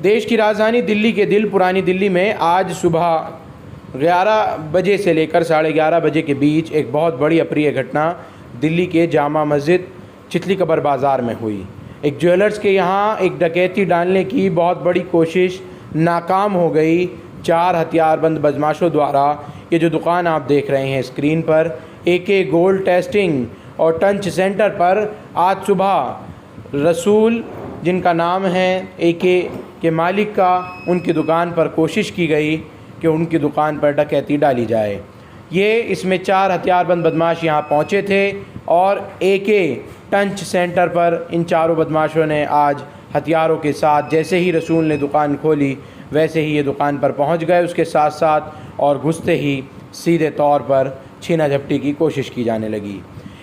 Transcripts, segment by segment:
देश की राजधानी दिल्ली के दिल पुरानी दिल्ली में आज सुबह 11 बजे से लेकर 11:30 बजे के बीच एक बहुत बड़ी अप्रिय घटना दिल्ली के जामा मस्जिद चितली कबर बाज़ार में हुई। एक ज्वेलर्स के यहाँ एक डकैती डालने की बहुत बड़ी कोशिश नाकाम हो गई। 4 हथियारबंद बदमाशों द्वारा ये जो दुकान आप देख रहे हैं स्क्रीन पर, AK गोल्ड टेस्टिंग और टंच सेंटर पर आज सुबह रसूल जिनका नाम है AK के मालिक का, उनकी दुकान पर कोशिश की गई कि उनकी दुकान पर डकैती डाली जाए। इसमें 4 हथियारबंद बदमाश यहाँ पहुँचे थे और AK टंच सेंटर पर इन चारों बदमाशों ने आज हथियारों के साथ जैसे ही रसूल ने दुकान खोली वैसे ही ये दुकान पर पहुँच गए। उसके साथ साथ और घुसते ही सीधे तौर पर छीना झपटी की कोशिश की जाने लगी।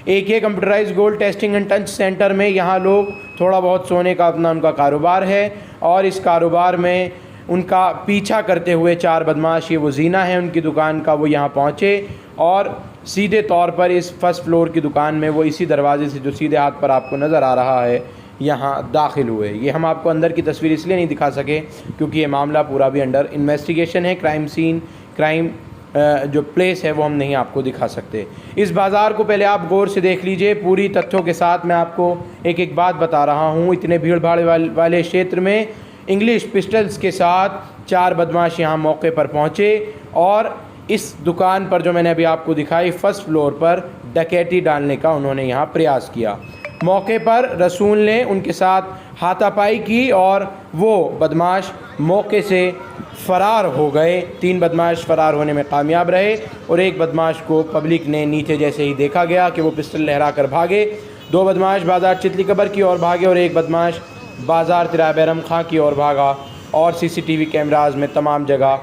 AK computerise gold testing and टंच सेंटर में यहाँ लोग थोड़ा बहुत सोने का अपना उनका कारोबार है और इस कारोबार में उनका पीछा करते हुए 4 बदमाश, ये वो जीना है उनकी दुकान का, वो यहाँ पहुँचे और सीधे तौर पर इस फर्स्ट फ्लोर की दुकान में वो इसी दरवाजे से जो सीधे हाथ पर आपको नज़र आ रहा है यहाँ दाखिल हुए। ये हम आपको अंदर की तस्वीर इसलिए नहीं दिखा सके क्योंकि ये मामला पूरा भी अंडर इन्वेस्टिगेशन है। क्राइम सीन, क्राइम जो प्लेस है वो हम नहीं आपको दिखा सकते। इस बाज़ार को पहले आप गौर से देख लीजिए, पूरी तथ्यों के साथ मैं आपको एक एक बात बता रहा हूँ। इतने भीड़ भाड़ वाले क्षेत्र में इंग्लिश पिस्टल्स के साथ 4 बदमाश यहाँ मौके पर पहुँचे और इस दुकान पर जो मैंने अभी आपको दिखाई फर्स्ट फ्लोर पर डकैती डालने का उन्होंने यहाँ प्रयास किया। मौके पर रसूल ने उनके साथ हाथापाई की और वो बदमाश मौके से फ़रार हो गए। 3 बदमाश फ़रार होने में कामयाब रहे और एक बदमाश को पब्लिक ने नीचे जैसे ही देखा गया कि वो पिस्टल लहरा कर भागे। 2 बदमाश बाज़ार चितली कबर की ओर भागे और एक बदमाश बाज़ार तिराया बैरम खां की ओर भागा और CCTV कैमराज में तमाम जगह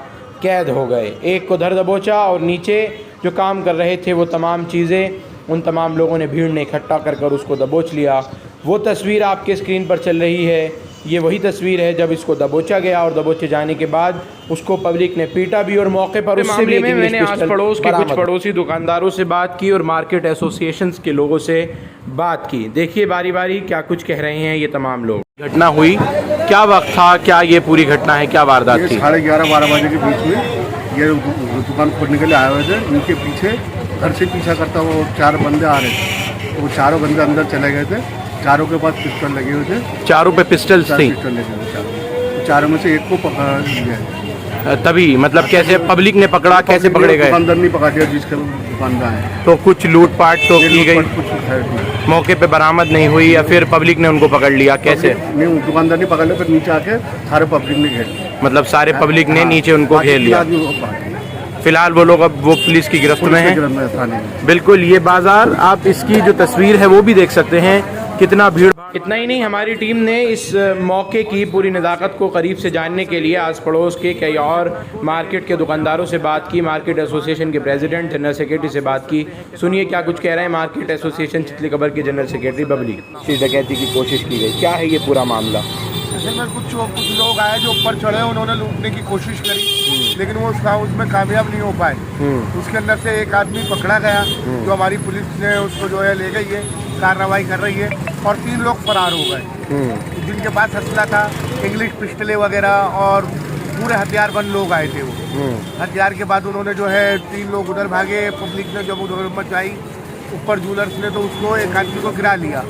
कैद हो गए। एक को धर दबोचा और नीचे जो काम कर रहे थे वो तमाम चीज़ें उन तमाम लोगों ने भीड़ ने इकट्ठा कर उसको दबोच लिया। वो तस्वीर आपके स्क्रीन पर चल रही है, ये वही तस्वीर है जब इसको दबोचा गया और दबोचे जाने के बाद उसको पब्लिक ने पीटा भी और मौके पर उस मामले में मैंने आस पड़ोस के कुछ पड़ोसी दुकानदारों से बात की और मार्केट एसोसिएशंस के लोगों से बात की। देखिए बारी बारी क्या कुछ कह रहे हैं ये तमाम लोग। घटना हुई, क्या वक्त था, क्या ये पूरी घटना है, क्या वारदात थी? 11:30-12 बजे के बीच में ये दुकान खोलने के लिए आए हुए थे। उनके पीछे घर से पीछा करता वो 4 बंदे आ रहे थे। वो चारों बंदे अंदर चले गए थे। चारों के पास पिस्टल लगे हुए थे। चारों पे पिस्टल्स थी? पिस्टल लगे हुए। चारों में से एक को पकड़ लिया। तभी मतलब कैसे पब्लिक ने पकड़ा, कैसे पकड़े गए? दुकानदार नहीं पकड़ा दिया जिसके दुकानदार है। तो कुछ लूटपाट तो की गई, मौके पे बरामद नहीं हुई या फिर पब्लिक ने उनको पकड़ लिया? कैसे नहीं, दुकानदार नहीं पकड़ लिया, फिर नीचे आके सारे पब्लिक ने घेर लिया। मतलब सारे पब्लिक ने नीचे उनको घेर लिया। फिलहाल वो लोग अब वो पुलिस की गिरफ्त में हैं। बिल्कुल, ये बाजार आप इसकी जो तस्वीर है वो भी देख सकते हैं, कितना भीड़। इतना ही नहीं, हमारी टीम ने इस मौके की पूरी नज़ाकत को करीब से जानने के लिए आस पड़ोस के कई और मार्केट के दुकानदारों से बात की, मार्केट एसोसिएशन के प्रेसिडेंट, जनरल सेक्रेटरी से बात की। सुनिए क्या कुछ कह रहे हैं मार्केट एसोसिएशन चितली कबर के जनरल सेक्रेटरी बबली। डकैती की कोशिश की गई, क्या है ये पूरा मामला? कुछ लोग आए जो ऊपर चढ़े, उन्होंने लूटने की कोशिश करी लेकिन वो उसमें कामयाब नहीं हो पाए। उसके अंदर से एक आदमी पकड़ा गया जो हमारी पुलिस ने उसको जो है ले गई है, कार्रवाई कर रही है और 3 लोग फरार हो गए जिनके पास असला था, इंग्लिश पिस्टलें वगैरह और पूरे हथियारबंद लोग आए थे। वो हथियार के बाद उन्होंने जो है 3 लोग उधर भागे। पब्लिक ने जब उधर मचाई ऊपर ज्वेलर्स ने तो उसको एक आदमी को गिरा लिया।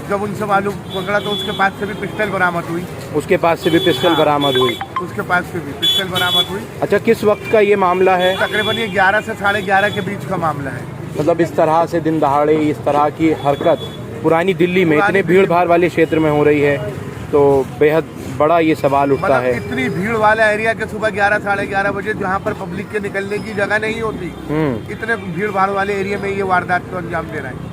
जब उनसे मालूम पकड़ा तो उसके पास से भी पिस्टल बरामद हुई। उसके पास से भी पिस्टल बरामद हुई? उसके पास से भी पिस्टल बरामद हुई। अच्छा, किस वक्त का ये मामला है? तकरीबन ये 11 से 11:30 के बीच का मामला है। मतलब इस तरह से दिन दहाड़े इस तरह की हरकत पुरानी दिल्ली में इतने भीड़ भाड़ वाले क्षेत्र में हो रही है तो बेहद बड़ा ये सवाल उठता है। इतनी भीड़ वाला एरिया के सुबह 11-11:30 बजे जहाँ पर पब्लिक के निकलने की जगह नहीं होती, इतने भीड़ भाड़ वाले एरिया में ये वारदात को अंजाम दे रहा है।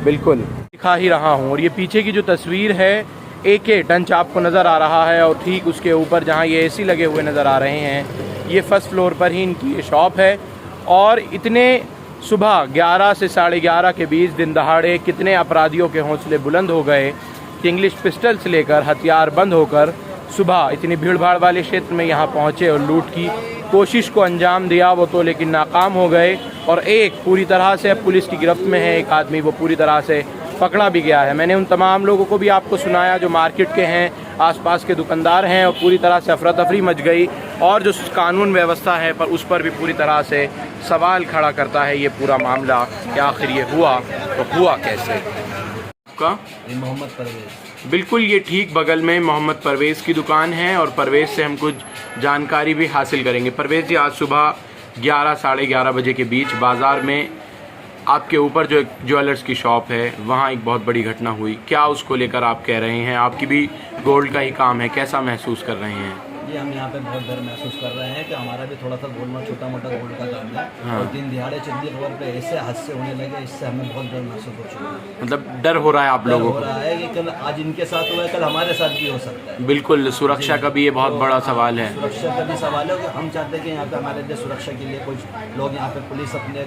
बिल्कुल दिखा ही रहा हूँ। और ये पीछे की जो तस्वीर है, AK टंच आपको नज़र आ रहा है और ठीक उसके ऊपर जहाँ ये AC लगे हुए नज़र आ रहे हैं, ये फर्स्ट फ्लोर पर ही इनकी ये शॉप है। और इतने सुबह 11 से 11:30 के बीच दिन दहाड़े कितने अपराधियों के हौसले बुलंद हो गए कि इंग्लिश पिस्टल से लेकर हथियार बंद होकर सुबह इतनी भीड़ भाड़ वाले क्षेत्र में यहाँ पहुँचे और लूट की कोशिश को अंजाम दिया। वो तो लेकिन नाकाम हो गए और एक पूरी तरह से अब पुलिस की गिरफ्त में है। एक आदमी वो पूरी तरह से पकड़ा भी गया है। मैंने उन तमाम लोगों को भी आपको सुनाया जो मार्केट के हैं, आसपास के दुकानदार हैं और पूरी तरह से अफरा तफरी मच गई। और जो कानून व्यवस्था है पर उस पर भी पूरी तरह से सवाल खड़ा करता है ये पूरा मामला कि आखिर ये हुआ तो हुआ कैसे। का मोहम्मद परवेज़। बिल्कुल, ये ठीक बगल में मोहम्मद परवेज़ की दुकान है और परवेज़ से हम कुछ जानकारी भी हासिल करेंगे। परवेज़ जी, आज सुबह 11 साढ़े 11 बजे के बीच बाज़ार में आपके ऊपर जो एक ज्वेलर्स की शॉप है वहाँ एक बहुत बड़ी घटना हुई, क्या उसको लेकर आप कह रहे हैं? आपकी भी गोल्ड का ही काम है, कैसा महसूस कर रहे हैं? जी, हम यहाँ पे बहुत डर महसूस कर रहे हैं कि हमारा भी थोड़ा सा गोल्ड में छोटा मोटा गोल्ड का काम है। हाँ। और दिन दिहाड़े चिल्ली खबर पे ऐसे हादसे होने लगे, इससे हमें बहुत डर महसूस हो चुका है। मतलब डर हो रहा है आप लोगों हो को? रहा है कि कल आज इनके साथ हुआ है, कल हमारे साथ भी हो सकता है। बिल्कुल, सुरक्षा का भी ये बहुत बड़ा सवाल है। सुरक्षा का भी सवाल है कि हम चाहते हैं कि यहाँ पे हमारे लिए सुरक्षा के लिए कुछ लोग यहाँ पे पुलिस अपने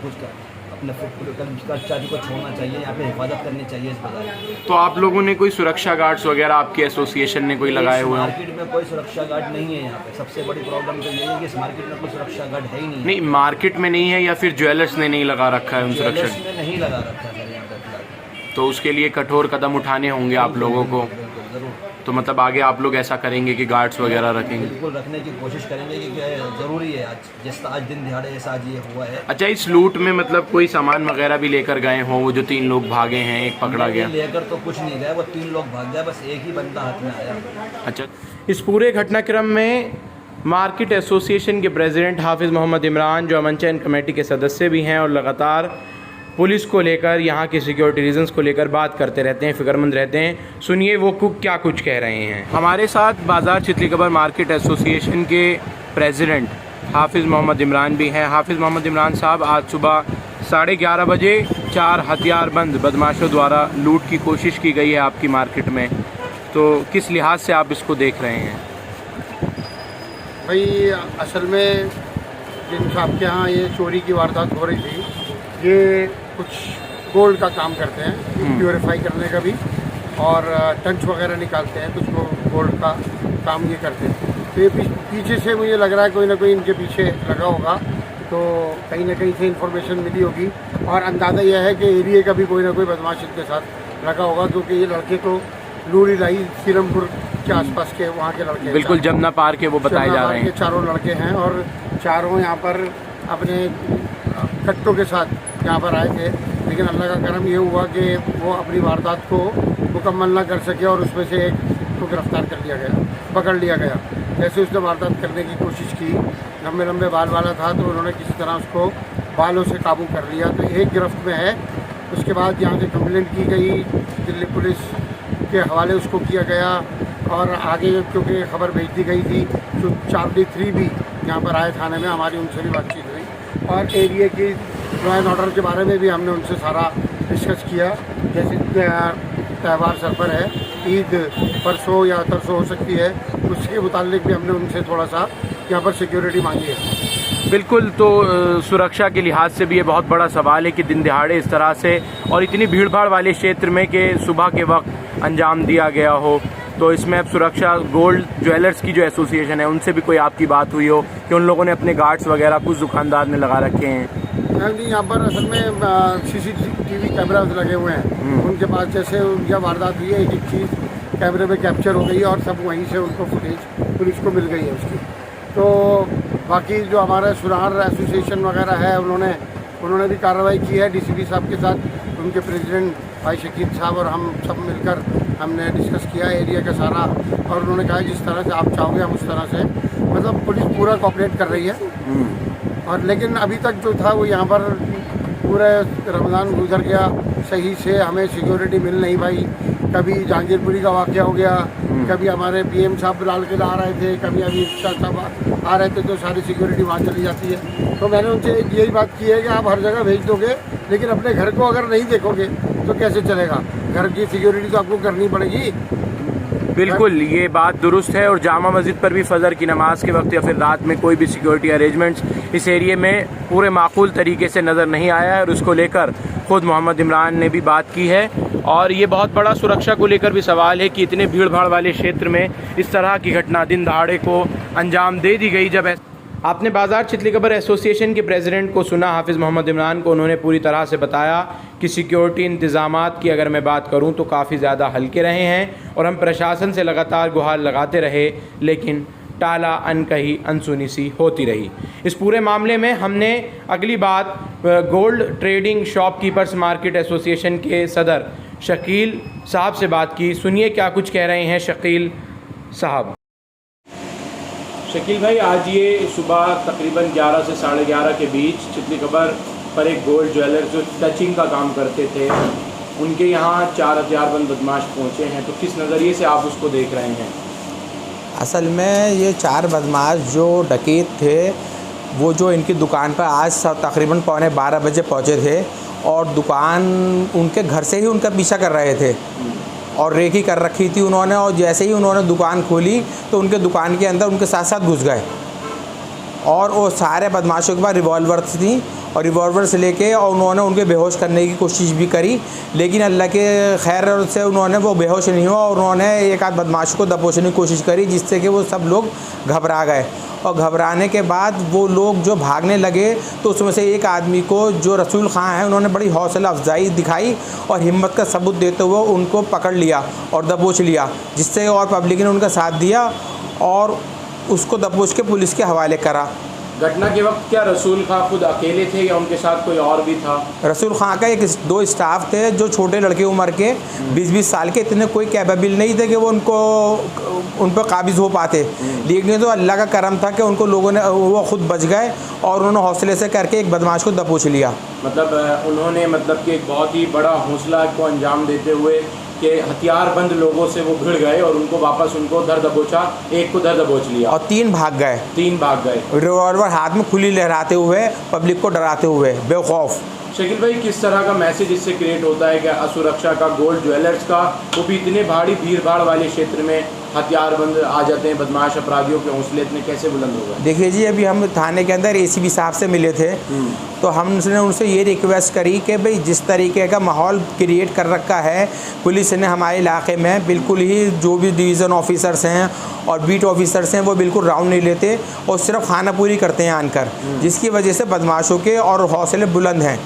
कर्मचारी को छोड़ना चाहिए, यहाँ पे हिफाजत करनी चाहिए इस बाजार की। तो आप लोगों ने कोई सुरक्षा गार्ड्स वगैरह आपकी एसोसिएशन ने कोई लगाए हुए हैं? मार्केट में कोई सुरक्षा गार्ड नहीं है यहाँ पे। सबसे बड़ी प्रॉब्लम तो यही है कि इस मार्केट में कोई सुरक्षा गार्ड है ही नहीं। नहीं, मार्केट में नहीं है या फिर ज्वेलर्स ने नहीं लगा रखा है उन सुरक्षा? ज्वेलर्स में नहीं लगा रखा है यहाँ पे। तो उसके लिए कठोर कदम उठाने होंगे आप लोगों को। जरूर, तो मतलब आगे आप लोग ऐसा करेंगे कि गार्ड्स वगैरह रखेंगे? बिल्कुल रखने की कोशिश करेंगे क्योंकि ज़रूरी है। आज दिन दिहाड़े ऐसा आज ये हुआ है। अच्छा, इस लूट में मतलब कोई सामान वगैरह भी लेकर गए हों? वो जो 3 लोग भागे हैं, एक पकड़ा गया। लेकर तो कुछ नहीं गए, वो 3 लोग भाग गए, बस एक ही बंदा हाथ में आया। अच्छा, इस पूरे घटनाक्रम में मार्केट एसोसिएशन के प्रेसिडेंट हाफिज़ मोहम्मद इमरान, जो अमन चैन कमेटी के सदस्य भी हैं और लगातार पुलिस को लेकर, यहाँ के सिक्योरिटी रीजंस को लेकर बात करते रहते हैं, फ़िक्रमंद रहते हैं। सुनिए वो क्या कुछ कह रहे हैं। हमारे साथ बाज़ार चितली कबर मार्केट एसोसिएशन के प्रेसिडेंट हाफिज़ मोहम्मद इमरान भी हैं। हाफिज़ मोहम्मद इमरान साहब, आज सुबह 11:30 बजे 4 हथियारबंद बदमाशों द्वारा लूट की कोशिश की गई है आपकी मार्केट में, तो किस लिहाज से आप इसको देख रहे हैं? भाई, असल में जिन साहब के यहाँ ये चोरी की वारदात हो रही थी, ये कुछ गोल्ड का काम करते हैं, प्योरीफाई करने का भी, और टंच वगैरह निकालते हैं, कुछ गोल्ड का काम ये करते हैं। तो ये पीछे से मुझे लग रहा है कोई ना कोई इनके पीछे लगा होगा, तो कहीं ना कहीं से इन्फॉर्मेशन मिली होगी और अंदाज़ा यह है कि एरिया का भी कोई ना कोई बदमाश इनके साथ लगा होगा, क्योंकि ये लड़के तो लूरी लाई सीरमपुर के आसपास के वहाँ के लड़के, बिल्कुल जमुना पार के वो बताए जा रहे हैं। चारों लड़के हैं और चारों यहाँ पर अपने कट्टों के साथ यहाँ पर आए थे, लेकिन अल्लाह का करम ये हुआ कि वो अपनी वारदात को मुकम्मल ना कर सके और उसमें से एक को गिरफ्तार कर लिया गया, पकड़ लिया गया। जैसे उसने वारदात करने की कोशिश की, लंबे लंबे बाल वाला था, तो उन्होंने किसी तरह उसको बालों से काबू कर लिया, तो एक गिरफ्त में है। उसके बाद यहाँ से कंप्लेंट की गई, दिल्ली पुलिस के हवाले उसको किया गया और आगे क्योंकि खबर भेज दी गई थी, तो चार्ली 3 भी यहाँ पर आए थाने में, हमारी उनसे भी बातचीत हुई और एरिया की लॉ एंड ऑर्डर के बारे में भी हमने उनसे सारा डिस्कस किया। जैसे त्यौहार सर पर है, ईद परसों या तरसों हो सकती है, उसके मुतालिक भी हमने उनसे थोड़ा सा यहाँ पर सिक्योरिटी मांगी है। बिल्कुल, तो सुरक्षा के लिहाज से भी ये बहुत बड़ा सवाल है कि दिन दिहाड़े इस तरह से और इतनी भीड़ भाड़ वाले क्षेत्र में कि सुबह के वक्त अंजाम दिया गया हो, तो इसमें अब सुरक्षा गोल्ड ज्वेलर्स की जो एसोसिएशन है उनसे भी कोई आपकी बात हुई हो कि उन लोगों ने अपने गार्ड्स वगैरह कुछ दुकानदार ने लगा रखे हैं? नहीं, यहाँ पर असल में CCTV कैमराज लगे हुए हैं, उनके पास जैसे उनकी वारदात हुई है, एक एक चीज़ कैमरे में कैप्चर हो गई है और सब वहीं से उनको फुटेज पुलिस को मिल गई है उसकी। तो बाकी जो हमारा सुनार एसोसिएशन वगैरह है, उन्होंने भी कार्रवाई की है DCP साहब के साथ, उनके प्रेसिडेंट भाई शकील साहब और हम सब मिलकर हमने डिस्कस किया एरिया का सारा, और उन्होंने कहा जिस तरह से आप चाहोगे हम उस तरह से, मतलब पुलिस पूरा कोऑपरेट कर रही है। और लेकिन अभी तक जो था वो यहाँ पर पूरे रमज़ान गुजर गया सही से, हमें सिक्योरिटी मिल नहीं पाई। कभी जहांगीरपुरी का वाक़या हो गया, कभी हमारे PM साहब लाल किला आ रहे थे, कभी अमित शाह साहब आ रहे थे, तो सारी सिक्योरिटी वहाँ चली जाती है। तो मैंने उनसे यही बात की है कि आप हर जगह भेज दोगे, लेकिन अपने घर को अगर नहीं देखोगे तो कैसे चलेगा? घर की सिक्योरिटी तो आपको करनी पड़ेगी। बिल्कुल, ये बात दुरुस्त है। और जामा मस्जिद पर भी फजर की नमाज के वक्त या फिर रात में कोई भी सिक्योरिटी अरेंजमेंट्स इस एरिया में पूरे माकूल तरीके से नज़र नहीं आया है और उसको लेकर ख़ुद मोहम्मद इमरान ने भी बात की है। और ये बहुत बड़ा सुरक्षा को लेकर भी सवाल है कि इतने भीड़ भाड़ वाले क्षेत्र में इस तरह की घटना दिन दहाड़े को अंजाम दे दी गई। जब आपने बाज़ार चितली कबर एसोसिएशन के प्रेसिडेंट को सुना, हाफिज़ मोहम्मद इमरान को। उन्होंने पूरी तरह से बताया कि सिक्योरिटी इंतज़ामात की अगर मैं बात करूं तो काफ़ी ज़्यादा हल्के रहे हैं और हम प्रशासन से लगातार गुहार लगाते रहे, लेकिन टाला अनकही अनसुनी सी होती रही। इस पूरे मामले में हमने अगली बात gold trading shopkeepers market association के सदर शकील साहब से बात की। सुनिए क्या कुछ कह रहे हैं शकील साहब। शकील भाई, आज ये सुबह तकरीबन 11 से 11:30 के बीच चितली कबर पर एक गोल्ड ज्वेलर्स जो टचिंग का काम करते थे, उनके यहाँ 4 हथियारबंद बदमाश पहुँचे हैं, तो किस नज़रिए से आप उसको देख रहे हैं? असल में ये 4 बदमाश जो डकैत थे वो जो इनकी दुकान पर आज तकरीबन 11:15 बजे पहुँचे थे और दुकान उनके घर से ही उनका पीछा कर रहे थे और रेकी कर रखी थी उन्होंने। और जैसे ही उन्होंने दुकान खोली तो उनके दुकान के अंदर उनके साथ साथ घुस गए और वो सारे बदमाशों के पास रिवॉल्वर्स थी और रिवॉल्वर से लेके और उन्होंने उनके बेहोश करने की कोशिश भी करी, लेकिन अल्लाह के खैर से उन्होंने वो बेहोश नहीं हुआ और उन्होंने एक आध बदमाश को दबोचने की कोशिश करी, जिससे कि वो सब लोग घबरा गए। और घबराने के बाद वो लोग जो भागने लगे तो उसमें से एक आदमी को जो रसूल खां है उन्होंने बड़ी हौसला अफजाई दिखाई और हिम्मत का सबूत देते हुए उनको पकड़ लिया और दबोच लिया, जिससे और पब्लिक ने उनका साथ दिया और उसको दबोच के पुलिस के हवाले करा। घटना के वक्त क्या रसूल खां खुद अकेले थे या उनके साथ कोई और भी था? रसूल खां का 2 स्टाफ थे जो छोटे लड़के उम्र के 20-20 साल के, इतने कोई कैपेबल नहीं थे कि वो उन पर काबिज़ हो पाते, लेकिन तो अल्लाह का करम था कि उनको लोगों ने वो ख़ुद बच गए और उन्होंने हौसले से करके एक बदमाश को दबोच लिया। मतलब उन्होंने कि एक बहुत ही बड़ा हौसला को अंजाम देते हुए कि हथियारबंद लोगों से वो भिड़ गए और उनको वापस दर दबोचा, एक को दर दबोच लिया और 3 भाग गए। रिवॉल्वर हाथ में खुली लहराते हुए पब्लिक को डराते हुए बेखौफ। शकील भाई, किस तरह का मैसेज इससे क्रिएट होता है कि असुरक्षा का, गोल्ड ज्वेलर्स का, वो भी इतने भारी भीड़ भाड़ वाले क्षेत्र में हथियारबंद आ जाते हैं बदमाश, अपराधियों के हौसले इतने कैसे बुलंद हो गए? देखिए जी, अभी हम थाने के अंदर ACP साहब से मिले थे तो हमने उनसे ये रिक्वेस्ट करी कि भाई जिस तरीके का माहौल क्रिएट कर रखा है पुलिस ने हमारे इलाके में, बिल्कुल ही जो भी डिवीज़न ऑफिसर्स हैं और बीट ऑफिसर्स हैं वो बिल्कुल राउंड नहीं लेते और सिर्फ खाना पूरी करते हैं आनकर, जिसकी वजह से बदमाशों के और हौसले बुलंद हैं।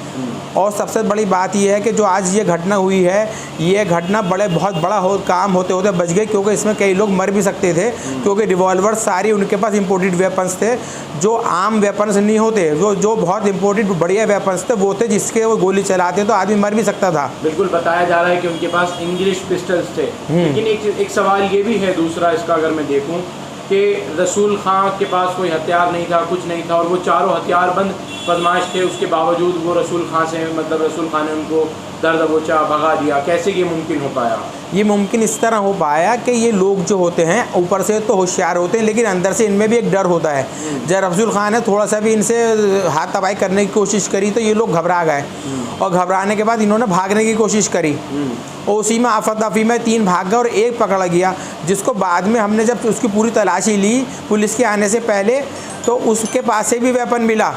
और सबसे बड़ी बात यह है कि जो आज ये घटना हुई है, ये घटना बहुत बड़ा काम होते होते बच गई, क्योंकि इसमें कई लोग मर भी सकते थे, क्योंकि रिवॉल्वर सारी उनके पास इंपोर्टेड वेपन्स थे, जो आम वेपन्स नहीं होते, जो बहुत इंपोर्टेड बढ़िया वेपन्स थे वो थे, जिसके वो गोली चलाते तो आदमी मर भी सकता था। बिल्कुल बताया जा रहा है कि उनके पास इंग्लिश पिस्टल्स थे, लेकिन एक सवाल ये भी है दूसरा इसका, अगर मैं देखूँ कि रसूल खां के पास कोई हथियार नहीं था, कुछ नहीं था, और वो चारों हथियारबंद बदमाश थे, उसके बावजूद वो रसूल खां ने उनको दर दबोचा, भगा दिया। कैसे ये मुमकिन हो पाया? ये मुमकिन इस तरह हो पाया कि ये लोग जो होते हैं ऊपर से तो होशियार होते हैं, लेकिन अंदर से इनमें भी एक डर होता है। जब रसूल खां ने थोड़ा सा भी इनसे हाथ तबाही करने की कोशिश करी तो ये लोग घबरा गए और घबराने के बाद इन्होंने भागने की कोशिश करी और उसी में आफत-तफी में 3 भाग गए और एक पकड़ा गया, जिसको बाद में हमने जब उसकी पूरी तलाशी ली पुलिस के आने से पहले तो उसके पास से भी वेपन मिला,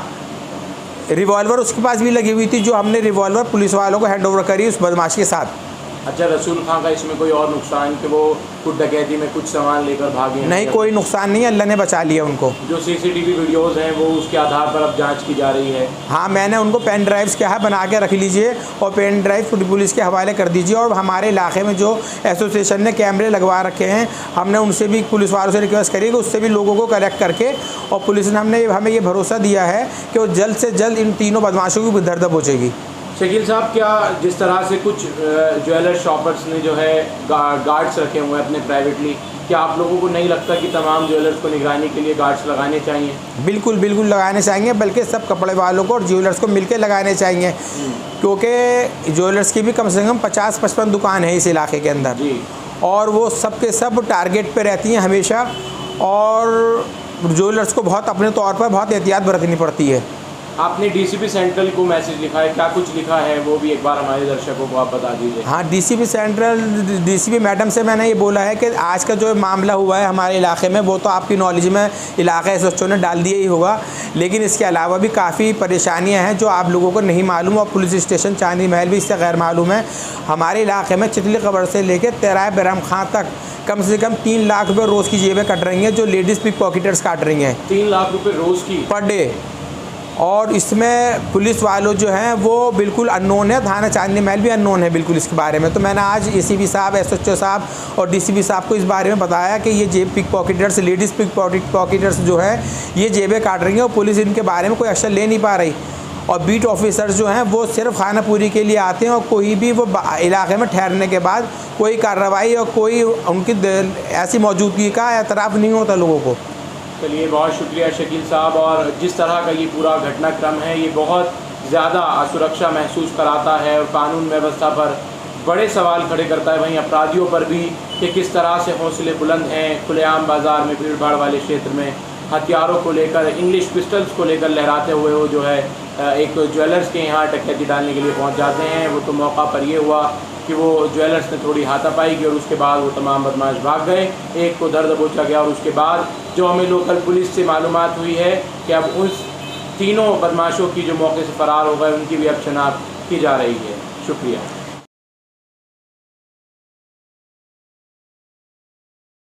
रिवॉल्वर उसके पास भी लगी हुई थी, जो हमने रिवॉल्वर पुलिस वालों को हैंड ओवर करी उस बदमाश के साथ। अच्छा, रसूल खां का इसमें कोई और नुकसान कि वो कुछ डकैती में कुछ सामान लेकर भागे? नहीं, कोई नुकसान नहीं, अल्लाह ने बचा लिया उनको। जो CCTV वीडियोस हैं वो उसके आधार पर अब जांच की जा रही है? हाँ, मैंने उनको पेन ड्राइव्स क्या है बना के रख लीजिए और पेन ड्राइव पुलिस के हवाले कर दीजिए। और हमारे इलाके में जो एसोसिएशन ने कैमरे लगवा रखे हैं, हमने उनसे भी पुलिस वालों से रिक्वेस्ट करी कि उससे भी लोगों को कलेक्ट करके, और पुलिस ने हमें ये भरोसा दिया है कि वो जल्द से जल्द इन तीनों बदमाशों की दर दबोचेगी। शकील साहब, क्या जिस तरह से कुछ ज्वेलर शॉपर्स ने जो है गार्ड्स रखे हुए हैं अपने प्राइवेटली, क्या आप लोगों को नहीं लगता कि तमाम ज्वेलर्स को निगरानी के लिए गार्ड्स लगाने चाहिए? बिल्कुल लगाने चाहिए, बल्कि सब कपड़े वालों को और ज्वेलर्स को मिलकर लगाने चाहिए, क्योंकि ज्वेलर्स की भी कम से कम 50-55 दुकान है इस इलाके के अंदर जी, और वो सब के सब टारगेट पे रहती हैं हमेशा, और ज्वेलर्स को बहुत अपने तौर पर बहुत एहतियात बरतनी पड़ती है। आपने डीसीपी सेंट्रल को मैसेज लिखा है, क्या कुछ लिखा है वो भी एक बार हमारे दर्शकों को आप बता दीजिए। हाँ, डीसीपी सेंट्रल डीसीपी मैडम से मैंने ये बोला है कि आज का जो मामला हुआ है हमारे इलाके में वो तो आपकी नॉलेज में इलाका एसएचओ ने डाल दिया ही होगा, लेकिन इसके अलावा भी काफ़ी परेशानियां हैं जो आप लोगों को नहीं मालूम और पुलिस स्टेशन चांदी महल भी इससे गैर मालूम है। हमारे इलाके में चितली कबर से लेकर तेराय बैराम खां तक कम से कम 3 लाख रुपये रोज़ की जेबें कट रही हैं, जो लेडीज़ पिक पॉकेटर्स काट रही हैं 3 लाख रुपए रोज़ की पर डे। और इसमें पुलिस वालों जो हैं वो बिल्कुल अननोन है, थाना चांदनी महल भी अननोन है बिल्कुल इसके बारे में। तो मैंने आज एसीपी साहब, एसएचओ साहब और डीसीपी साहब को इस बारे में बताया कि ये जेब pick pocketers, ladies pick pocketers जो है ये जेबें काट रही हैं और पुलिस इनके बारे में कोई एक्शन ले नहीं पा रही। और बीट ऑफिसर्स जो हैं वो सिर्फ खानापूरी के लिए आते हैं और कोई भी वो इलाके में ठहरने के बाद कोई कार्रवाई और कोई उनकी ऐसी मौजूदगी का एतराफ़ नहीं होता लोगों को। चलिए, बहुत शुक्रिया शकील साहब। और जिस तरह का ये पूरा घटनाक्रम है ये बहुत ज़्यादा असुरक्षा महसूस कराता है और कानून व्यवस्था पर बड़े सवाल खड़े करता है, वहीं अपराधियों पर भी कि किस तरह से हौसले बुलंद हैं, खुलेआम बाज़ार में, भीड़ भाड़ वाले क्षेत्र में हथियारों को लेकर, इंग्लिश पिस्टल्स को लेकर लहराते हुए वो जो है एक ज्वेलर्स के यहाँ डकैती डालने के लिए पहुँच जाते हैं। वो तो मौका पर ये हुआ कि वो ज्वेलर्स ने थोड़ी हाथापाई की और उसके बाद वो तमाम बदमाश भाग गए, एक को दर्द दबोचा गया। और उसके बाद जो हमें लोकल पुलिस से मालूमात हुई है कि अब उस तीनों बदमाशों की जो मौके से फ़रार हो गए उनकी भी अब शनाख्त की जा रही है। शुक्रिया।